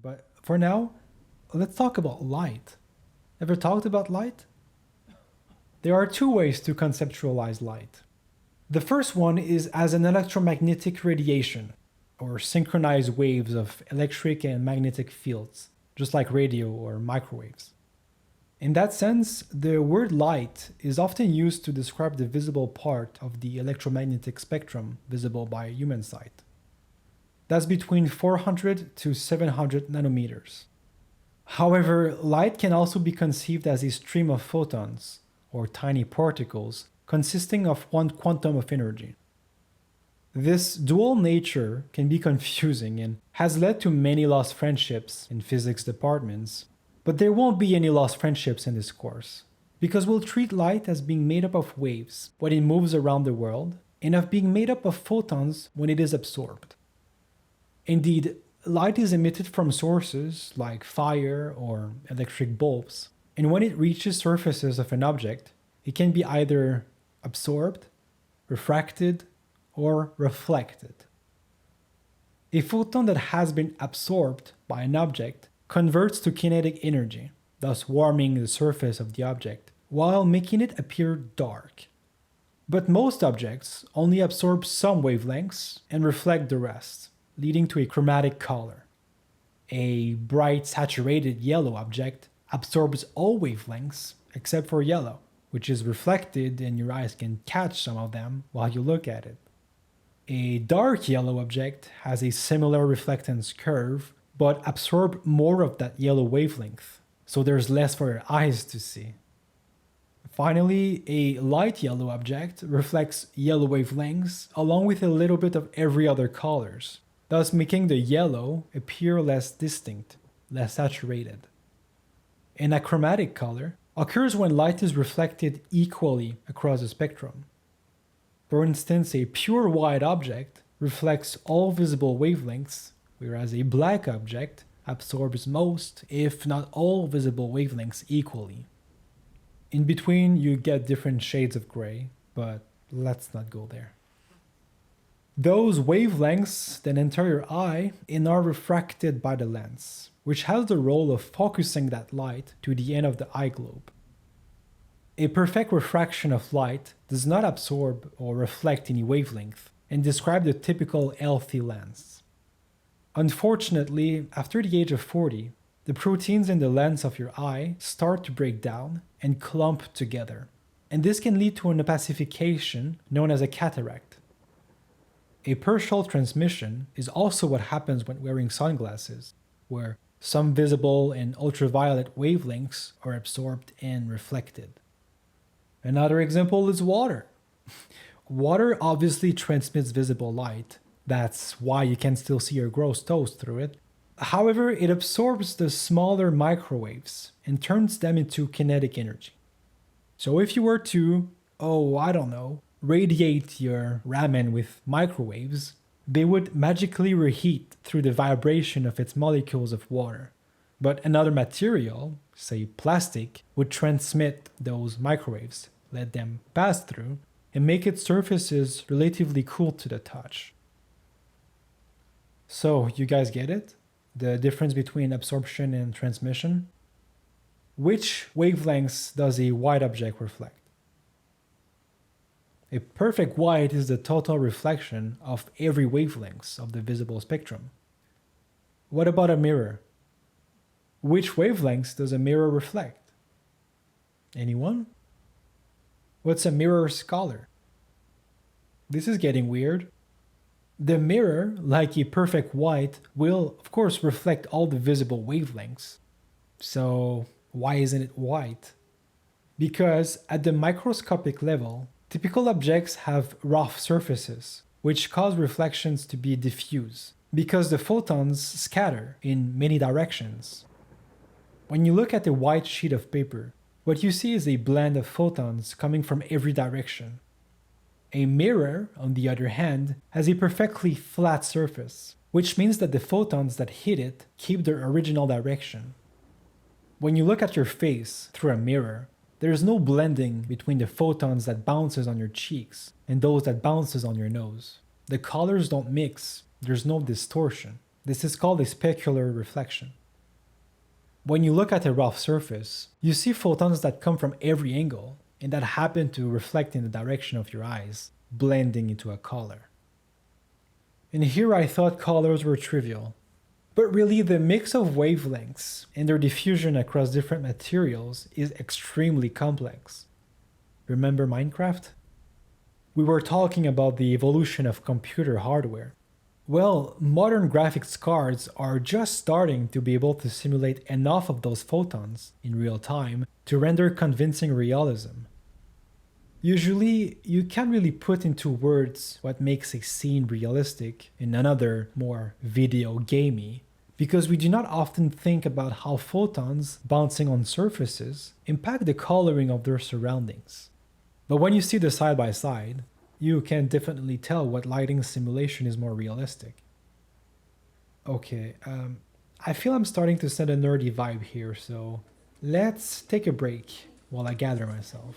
But for now, let's talk about light. Ever talked about light? There are two ways to conceptualize light. The first one is as an electromagnetic radiation, or synchronized waves of electric and magnetic fields, just like radio or microwaves. In that sense, the word light is often used to describe the visible part of the electromagnetic spectrum visible by human sight. That's between 400 to 700 nanometers. However, light can also be conceived as a stream of photons, or tiny particles, consisting of one quantum of energy. This dual nature can be confusing and has led to many lost friendships in physics departments, but there won't be any lost friendships in this course, because we'll treat light as being made up of waves when it moves around the world, and of being made up of photons when it is absorbed. Indeed, light is emitted from sources like fire or electric bulbs, and when it reaches surfaces of an object, it can be either absorbed, refracted, or reflected. A photon that has been absorbed by an object converts to kinetic energy, thus warming the surface of the object, while making it appear dark. But most objects only absorb some wavelengths and reflect the rest, leading to a chromatic color. A bright saturated yellow object absorbs all wavelengths except for yellow, which is reflected and your eyes can catch some of them while you look at it. A dark yellow object has a similar reflectance curve, but absorb more of that yellow wavelength, so there's less for your eyes to see. Finally, a light yellow object reflects yellow wavelengths along with a little bit of every other colors, thus making the yellow appear less distinct, less saturated. An achromatic color occurs when light is reflected equally across the spectrum. For instance, a pure white object reflects all visible wavelengths, whereas a black object absorbs most, if not all, visible wavelengths equally. In between, you get different shades of gray, but let's not go there. Those wavelengths then enter your eye and are refracted by the lens, which has the role of focusing that light to the end of the eye globe. A perfect refraction of light does not absorb or reflect any wavelength and describe the typical healthy lens. Unfortunately, after the age of 40, the proteins in the lens of your eye start to break down and clump together, and this can lead to an opacification known as a cataract. A partial transmission is also what happens when wearing sunglasses, where some visible and ultraviolet wavelengths are absorbed and reflected. Another example is water. Water obviously transmits visible light. That's why you can still see your gross toes through it. However, it absorbs the smaller microwaves and turns them into kinetic energy. So if you were to, radiate your ramen with microwaves, they would magically reheat through the vibration of its molecules of water. But another material, say plastic, would transmit those microwaves, let them pass through, and make its surfaces relatively cool to the touch. So, you guys get it? The difference between absorption and transmission? Which wavelengths does a white object reflect? A perfect white is the total reflection of every wavelength of the visible spectrum. What about a mirror? Which wavelengths does a mirror reflect? Anyone? What's a mirror's color? This is getting weird. The mirror, like a perfect white, will of course reflect all the visible wavelengths. So why isn't it white? Because at the microscopic level, typical objects have rough surfaces, which cause reflections to be diffuse, because the photons scatter in many directions. When you look at a white sheet of paper, what you see is a blend of photons coming from every direction. A mirror, on the other hand, has a perfectly flat surface, which means that the photons that hit it keep their original direction. When you look at your face through a mirror, there is no blending between the photons that bounces on your cheeks and those that bounces on your nose. The colors don't mix, there's no distortion. This is called a specular reflection. When you look at a rough surface, you see photons that come from every angle and that happen to reflect in the direction of your eyes, blending into a color. And here I thought colors were trivial. But really, the mix of wavelengths and their diffusion across different materials is extremely complex. Remember Minecraft? We were talking about the evolution of computer hardware. Well, modern graphics cards are just starting to be able to simulate enough of those photons in real time to render convincing realism. Usually, you can't really put into words what makes a scene realistic in another, more video gamey, because we do not often think about how photons bouncing on surfaces impact the coloring of their surroundings. But when you see the side by side, you can definitely tell what lighting simulation is more realistic. Okay, I feel I'm starting to send a nerdy vibe here, so let's take a break while I gather myself.